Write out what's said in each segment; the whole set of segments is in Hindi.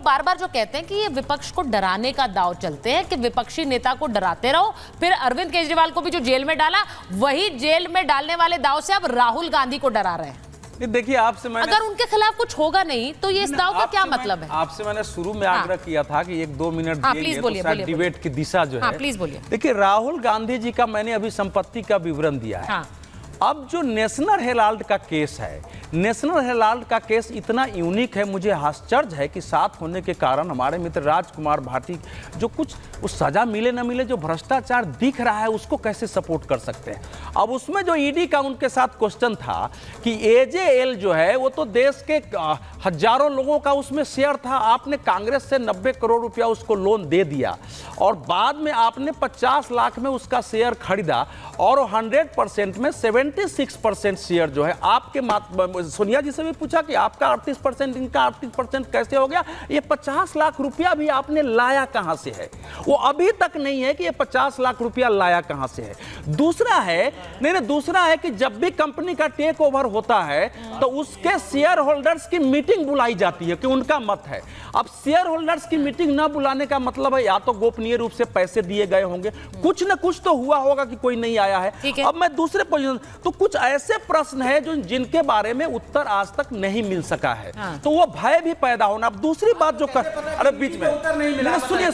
लोग बार बार जो कहते हैं कि ये विपक्ष को डराने का दांव चलते हैं कि विपक्षी नेता को डराते रहो, फिर अरविंद केजरीवाल को भी जो जेल में डाला, वही जेल में डालने वाले दांव से अब राहुल गांधी को डरा रहे हैं। देखिए, आपसे मैंने, अगर उनके खिलाफ कुछ होगा नहीं तो ये इस दांव का क्या मतलब है? आपसे मैंने शुरू में आग्रह किया था कि 1-2 मिनट प्लीज बोलिए, तो डिबेट की दिशा जो है, प्लीज बोलिए। देखिए, राहुल गांधी जी का मैंने अभी संपत्ति का विवरण दिया है। अब जो नेशनल हेराल्ड का केस है, नेशनल हेराल्ड का केस इतना यूनिक है, मुझे आश्चर्य है कि साथ होने के कारण हमारे मित्र राजकुमार भाटी जो कुछ उस सजा मिले न मिले जो भ्रष्टाचार दिख रहा है उसको कैसे सपोर्ट कर सकते हैं। अब उसमें जो ईडी का उनके साथ क्वेश्चन था कि एजेएल जो है वो तो देश के हजारों लोगों का उसमें शेयर था, आपने कांग्रेस से 90 करोड़ रुपया उसको लोन दे दिया और बाद में आपने 50 लाख में उसका शेयर खरीदा और 100% में 76% शेयर जो है आपके सोनिया जी से भी पूछा कि आपका 38%, इनका 38% कैसे हो गया। ये 50 लाख रुपया भी आपने लाया कहां से है, वो अभी तक नहीं है कि ये 50 लाख रुपया लाया कहां से है। दूसरा है, दूसरा है कि जब भी कंपनी का टेक ओवर होता है तो उसके शेयर होल्डर्स की मीटिंग बुलाई जाती है कि उनका मत है। अब शेयर होल्डर्स की मीटिंग ना बुलाने का मतलब है या तो गोपनीय रूप से पैसे दिए गए होंगे, कुछ ना कुछ तो हुआ होगा कि कोई नहीं आया है। अब मैं दूसरे पोजीशन, तो कुछ ऐसे प्रश्न है जो जिनके बारे में उत्तर आज तक नहीं मिल सका है, तो वो भय भी पैदा होना। अब दूसरी बात जो कर, अरे बीच में उत्तर नहीं मिला, सुनिए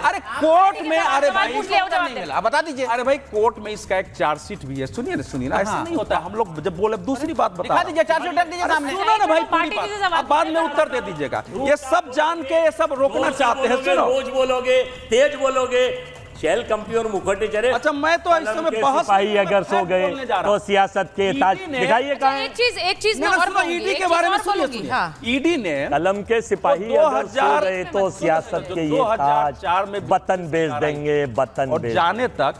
अरे कोर्ट में, अरे भाई नहीं मिला, बता दीजिए। अरे भाई कोर्ट में इसका एक चार्जशीट भी है, सुनिए ना, ऐसा नहीं होता। हम लोग जब बोले दूसरी बात बता दीजिए, चार्जशीट रख दीजिए सामने, सुनो ना भाई, पूरी बात अब बाद में उत्तर दे दीजिएगा। ये सब जान के ये सब रोकना चाहते हैं। सुनो, रोज बोलोगे, तेज बोलोगे, शेल कंपनी और मुखर्जी चले। अच्छा, मैं तो इस समय बहस सिपाही अगर सो गए तो सियासत के ताज दिखाइए कहां है। एक चीज मैं और ईडी के बारे में सुनिए। ईडी ने कलम के सिपाही अगर सो गए तो सियासत के ये ताज में वतन बेच देंगे, वतन और जाने तक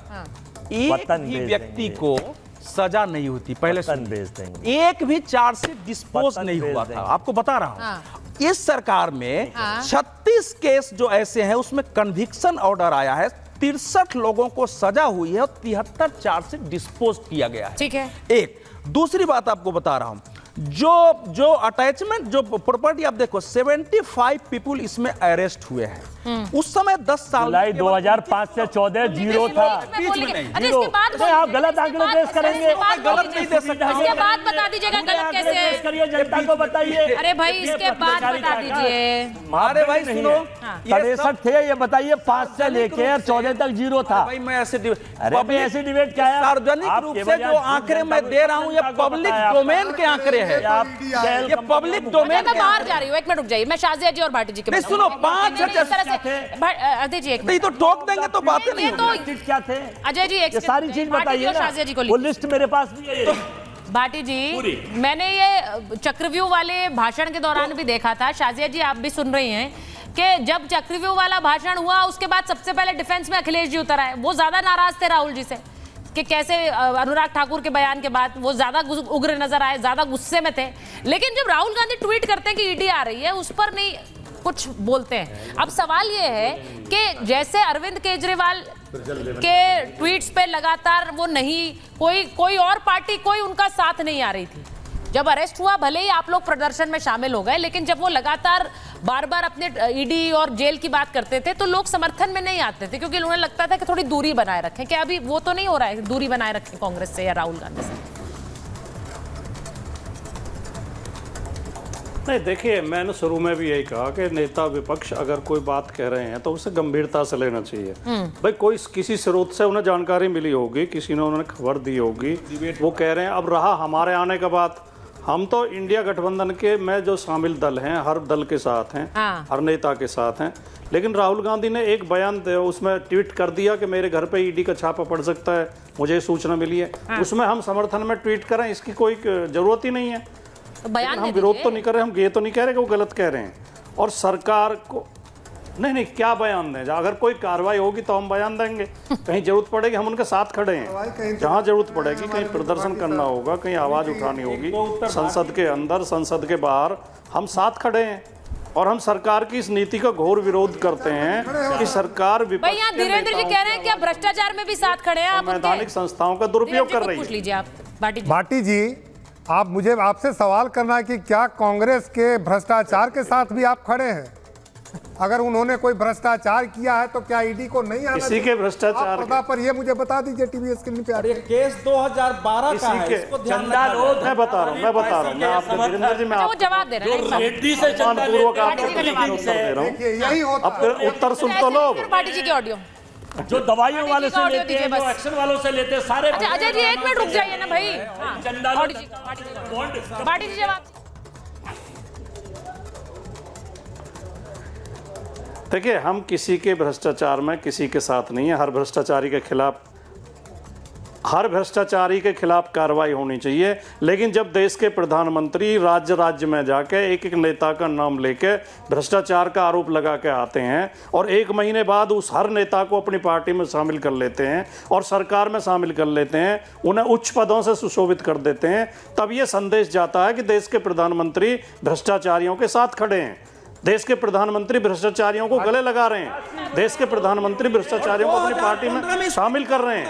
एक भी व्यक्ति को सजा नहीं होती, पहले बेच देंगे, एक भी चार्जशीट डिस्पोज नहीं हुआ था। आपको बता रहा हूं, इस सरकार में 36 केस जो ऐसे हैं उसमें कन्विक्शन ऑर्डर आया है, 63 लोगों को सजा हुई है और 73 चार्जशीट डिस्पोज किया गया है। ठीक है। एक दूसरी बात आपको बता रहा हूं, जो अटैचमेंट, जो प्रॉपर्टी, आप देखो 75 पीपुल इसमें अरेस्ट हुए हैं। उस समय 10 साल, जुलाई 2005 से 14 जीरो था। आप गलत आंकड़े पेश करेंगे, गलत नहीं दे सकते। इसके बाद बता दीजिएगा गलत कैसे है, करिए, जनता को बताइए। अरे भाई इसके बाद बता दीजिए। अरे भाई सुनो, 63 थे, ये बताइए 5 से लेकर 14 तक जीरो था। भाई मैं ऐसे ऐसे डिबेट क्या है? सार्वजनिक रूप से जो आंकड़े मैं दे रहा हूं ये पब्लिक डोमेन के आंकड़े हैं, ये पब्लिक डोमेन। मैं बाहर जा रही हूँ, एक मिनट रुक जाइए, मैं शाजिया जी और भाटी जी के सुनो, 5 दीजिए, नहीं तो टोक देंगे तो बातें नहीं तो क्या थे। अजय जी एक सारी चीज बताइए ना, वो लिस्ट मेरे पास भी है। भाटी जी, मैंने ये चक्रव्यूह वाले भाषण के दौरान भी देखा था, शाजिया जी आप भी सुन रही हैं कि जब चक्रव्यूह वाला भाषण हुआ उसके बाद सबसे पहले डिफेंस में अखिलेश जी उतर आए। वो ज्यादा नाराज थे राहुल जी से कि कैसे अनुराग ठाकुर के बयान के बाद वो ज्यादा उग्र नजर आए, ज्यादा गुस्से में थे। लेकिन जब राहुल गांधी ट्वीट करते हैं कि ईडी आ रही है, उस पर नहीं कुछ बोलते हैं। अब सवाल ये है कि जैसे अरविंद केजरीवाल के ट्वीट्स पे लगातार वो नहीं, कोई और पार्टी, कोई उनका साथ नहीं आ रही थी। जब अरेस्ट हुआ भले ही आप लोग प्रदर्शन में शामिल हो गए, लेकिन जब वो लगातार बार बार अपने ईडी और जेल की बात करते थे तो लोग समर्थन में नहीं आते थे, क्योंकि उन्हें लगता था कि थोड़ी दूरी बनाए रखें। क्या अभी वो तो नहीं हो रहा है, दूरी बनाए रखें कांग्रेस से या राहुल गांधी से? नहीं, देखिए, मैंने शुरू में भी यही कहा कि नेता विपक्ष अगर कोई बात कह रहे हैं तो उसे गंभीरता से लेना चाहिए। भाई कोई किसी स्रोत से उन्हें जानकारी मिली होगी, किसी ने उन्हें खबर दी होगी, वो कह रहे हैं। अब रहा हमारे आने के बाद, हम तो इंडिया गठबंधन के में जो शामिल दल हैं, हर दल के साथ हैं, हर नेता के साथ हैं। लेकिन राहुल गांधी ने एक बयान उसमें ट्वीट कर दिया कि मेरे घर पे ईडी का छापा पड़ सकता है, मुझे सूचना मिली है। उसमें हम समर्थन में ट्वीट करें, इसकी कोई जरूरत ही नहीं है। बयान हम विरोध तो नहीं कर रहे, हम ये तो नहीं कह रहे कि वो गलत कह रहे हैं। और सरकार को नहीं, क्या बयान दें? अगर कोई कार्रवाई होगी तो हम बयान देंगे, कहीं जरूरत पड़ेगी हम उनके साथ खड़े हैं। जहां जरूरत पड़ेगी, कहीं प्रदर्शन करना होगा, कहीं आवाज उठानी होगी, संसद के अंदर, संसद के बाहर, हम साथ खड़े हैं। और हम सरकार की इस नीति का घोर विरोध करते हैं कि सरकार विपक्ष धीरेन्द्र जी कह रहे हैं कि आप भ्रष्टाचार में भी साथ खड़े हैं, संवैधानिक संस्थाओं का दुरुपयोग कर रही है। पूछ लीजिए आप भाटी जी। आप मुझे आपसे सवाल करना है कि क्या कांग्रेस के भ्रष्टाचार के साथ भी आप खड़े हैं? अगर उन्होंने कोई भ्रष्टाचार किया है तो क्या ईडी को नहीं आना किसी के भ्रष्टाचार पर्दा पर ये मुझे बता दीजिए टीवी स्क्रीन पे। और ये केस 2012 का है, इसको ध्यान रखना है। मैं बता रहा हूँ मैं आपको वीरेंद्र जी, मैं वो जवाब दे रहे हैं। रेड्डी से चंदा पूर्वक लेते आपको उत्तर दे रहा हूँ। देखिए यही होता है। अब उत्तर सुन तो लो। पार्टी जी की ऑडियो। जो दवाइयों वाले से ऑडियो लेते हैं, दीजिए जो बस। एक्शन वालों से लेते हैं, सारे अच्छा अजय जी 1 मिनट रुक जाइए ना भाई। चंदा पार्टी जी जवाब। देखिए, हम किसी के भ्रष्टाचार में किसी के साथ नहीं है। हर भ्रष्टाचारी के खिलाफ कार्रवाई होनी चाहिए। लेकिन जब देश के प्रधानमंत्री राज्य राज्य में जाके एक एक नेता का नाम लेके भ्रष्टाचार का आरोप लगा के आते हैं और 1 महीने बाद उस हर नेता को अपनी पार्टी में शामिल कर लेते हैं और सरकार में शामिल कर लेते हैं, उन्हें उच्च पदों से सुशोभित कर देते हैं, तब ये संदेश जाता है कि देश के प्रधानमंत्री भ्रष्टाचारियों के साथ खड़े हैं। देश के प्रधानमंत्री भ्रष्टाचारियों को गले लगा रहे हैं। देश के प्रधानमंत्री भ्रष्टाचारियों को अपनी पार्टी में शामिल कर रहे हैं।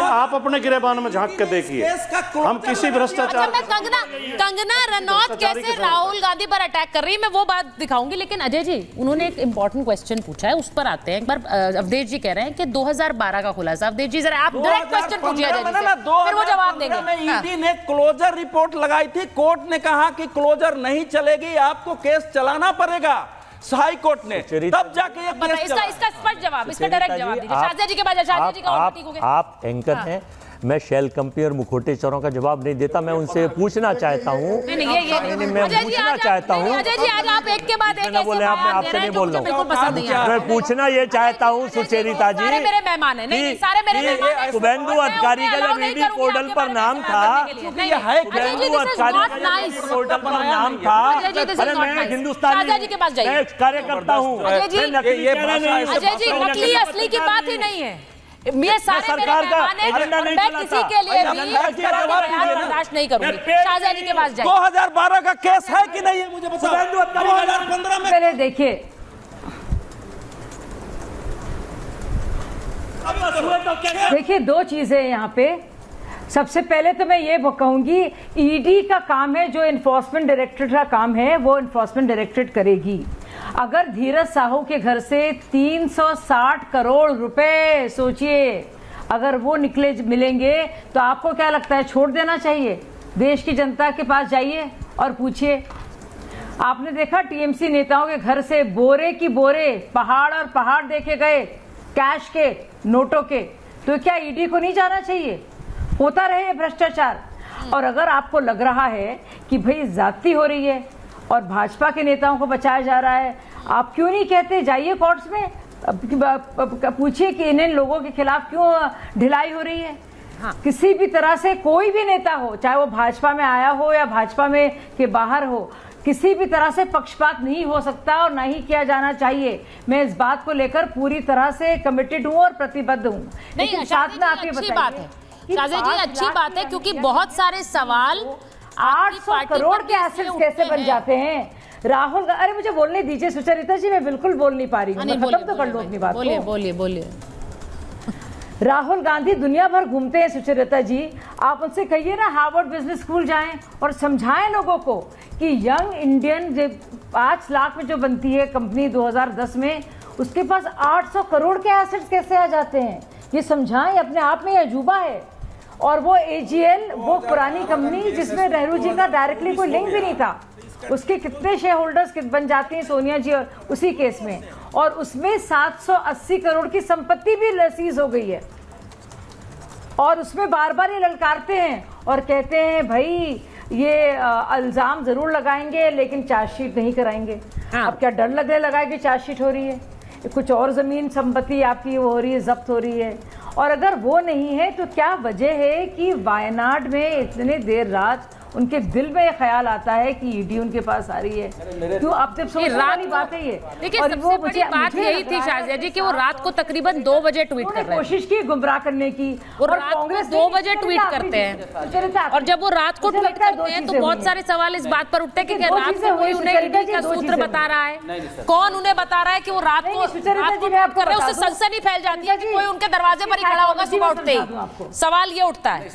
आप अपने गिरेबान में झांक के देखिए, हम किसी भ्रष्टाचार। कंगना रनौत कैसे राहुल गांधी पर अटैक कर रही है, मैं वो बात दिखाऊंगी। लेकिन अजय जी उन्होंने एक इंपॉर्टेंट क्वेश्चन पूछा है, उस पर आते हैं। एक बार अवधेश जी कह रहे हैं कि 2012 का खुलासा। अवधेश जी जरा आप डायरेक्ट क्वेश्चन पूछिए अजय जी से, फिर वो जवाब देंगे। ईडी ने क्लोजर रिपोर्ट लगाई थी, कोर्ट ने कहा कि क्लोजर नहीं चलेगी, आपको केस चलाना पड़ेगा। हाई कोर्ट ने तब जाके ये केस चला। इसका स्पष्ट जवाब, इसका डायरेक्ट जवाब दीजिए। शाहजिया जी के बाद शाहजिया जी का और ठीक हो गया। आप एंकर हैं, मैं शेल कंपनी और मुखोटेश्वरों का जवाब नहीं देता। मैं उनसे पूछना चाहता हूँ, मैं पूछना चाहता हूँ। अजय जी आज आप एक के बाद एक ना बोले, मैं आपसे नहीं बोल रहा हूँ। मैं पूछना ये चाहता हूँ सुचेरिता जी, मेरे मेहमान है। नहीं सारे मेरे मेहमान हैं। शुभेंदु अधिकारी का जब ईडी पोर्टल पर नाम था, शुभेंदु अधिकारी का पोर्टल पर नाम था, अरे मैं हिंदुस्तानी कार्यकर्ता हूँ। अजय जी नकली असली की बात ही नहीं है। ये सारे सरकार का एजेंडा नहीं मैं किसी के लिए भी बर्दाश्त नहीं करूंगी। शाहजिया जी के पास जाइए। 2012 का केस है कि नहीं है मुझे बताओ। 2015 में पहले देखिए 2 चीजें यहाँ पे। सबसे पहले तो मैं ये कहूंगी, ईडी का काम है, जो इन्फोर्समेंट डायरेक्टरेट का काम है वो इन्फोर्समेंट डायरेक्टरेट करेगी। अगर धीरज साहू के घर से 360 करोड़ रुपए, सोचिए, अगर वो मिलेंगे तो आपको क्या लगता है छोड़ देना चाहिए? देश की जनता के पास जाइए और पूछिए। आपने देखा टीएमसी नेताओं के घर से बोरे की बोरे, पहाड़ और पहाड़ देखे गए कैश के, नोटों के। तो क्या ईडी को नहीं जाना चाहिए? होता रहे भ्रष्टाचार। और अगर आपको लग रहा है कि भाई ज्यादती हो रही है और भाजपा के नेताओं को बचाया जा रहा है, आप क्यों नहीं कहते जाइए कोर्ट्स में, पूछिए कि इन लोगों के खिलाफ क्यों ढिलाई हो रही है। हाँ। किसी भी तरह से कोई भी नेता हो, चाहे वो भाजपा में आया हो या भाजपा में के बाहर हो, किसी भी तरह से पक्षपात नहीं हो सकता और ना ही किया जाना चाहिए। मैं इस बात को लेकर पूरी तरह से कमिटेड हूँ और प्रतिबद्ध हूँ। लेकिन साथ में आप ये बताइए, शाहजिया जी अच्छी बात है, क्योंकि बहुत सारे सवाल 800 करोड़ के एसेट्स कैसे बन जाते हैं? राहुल, अरे मुझे बोलने दीजिए सुचरिता जी, मैं बिल्कुल बोल नहीं पा रही हूँ। खत्म तो कर लो अपनी बात। बोलिए। राहुल गांधी दुनिया भर घूमते हैं सुचरिता जी, आप उनसे कहिए ना हार्वर्ड बिजनेस स्कूल जाएं और समझाएं लोगों को कि यंग इंडियन 5 लाख में जो बनती है कंपनी 2010 में, उसके पास 800 करोड़ के एसेट्स कैसे आ जाते हैं? ये समझाएं, अपने आप में अजूबा है। और वो एजीएल, वो पुरानी कंपनी जिसमें नेहरू जी का डायरेक्टली कोई लिंक भी नहीं था, उसके कितने शेयर होल्डर्स बन जाते हैं सोनिया जी और उसी केस में, और उसमें 780 करोड़ की संपत्ति भी सीज हो गई है। और उसमें बार बार ये ललकारते हैं और कहते हैं भाई ये इल्जाम जरूर लगाएंगे लेकिन चार्जशीट नहीं कराएंगे। हाँ। अब क्या डर लग रहा है लगाए कि चार्जशीट हो रही है? कुछ और जमीन संपत्ति आपकी वो हो रही है, जब्त हो रही है। और अगर वो नहीं है तो क्या वजह है कि वायनाड में इतने देर रात उनके दिल में ये ख्याल आता है कि ईडी उनके पास आ रही है? क्यों? अब जब सोचने वाली बात है ये। देखिए सबसे बड़ी बात यही थी शाहजिया जी कि वो रात को तकरीबन 2 बजे ट्वीट कर रहे हैं। कोशिश की गुमराह करने की, और रात को 2 बजे ट्वीट करते हैं। और जब वो रात को ट्वीट करते हैं तो बहुत सारे सवाल इस बात पर उठते हैं कि रात को कोई उन्हें ईडी का सूत्र बता रहा है, कौन उन्हें बता रहा है कि वो रात को कर रहे हैं। उससे सनसनी फैल जाती है कि कोई उनके दरवाजे पर ही खड़ा होगा सुबह उठते ही। सवाल ये उठता है,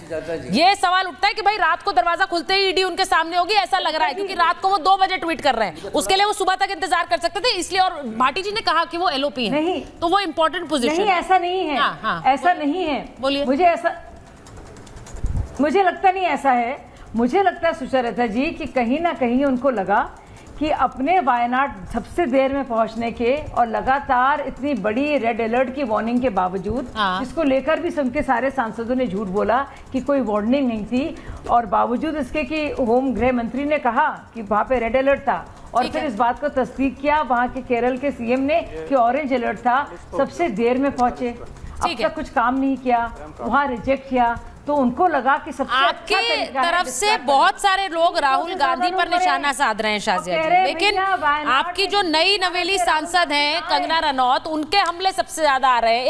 ये सवाल उठता है कि भाई रात को दरवाजा खुलते खुलते ही ईडी उनके सामने होगी, ऐसा लग रहा है, क्योंकि रात को वो 2 बजे ट्वीट कर रहे हैं, उसके लिए वो सुबह तक इंतजार कर सकते थे, इसलिए। और भाटी जी ने कहा कि वो एलओपी है, नहीं, तो वो इंपॉर्टेंट पोजीशन नहीं, ऐसा नहीं है। हाँ, हाँ, ऐसा नहीं है। बोलिए। मुझे लगता नहीं ऐसा है। मुझे लगता है सुचरिता जी कि कहीं ना कहीं उनको लगा कि अपने वायनाड सबसे देर में पहुंचने के और लगातार इतनी बड़ी रेड अलर्ट की वार्निंग के बावजूद, जिसको लेकर भी उनके सारे सांसदों ने झूठ बोला कि कोई वार्निंग नहीं थी, और बावजूद इसके कि होम गृह मंत्री ने कहा कि वहां पे रेड अलर्ट था, और फिर इस बात को तस्दीक किया वहां के केरल के सीएम ने कि ऑरेंज अलर्ट था, सबसे देर में पहुंचे, अब तक कुछ काम नहीं किया, वहां रिजेक्ट किया, तो उनको लगा कि सबसे आपके तरफ से बहुत सारे लोग राहुल गांधी पर निशाना साध रहे हैं शाजिया जी, लेकिन आपकी जो नई नवेली सांसद हैं कंगना रनौत, उनके हमले सबसे ज्यादा आ रहे हैं।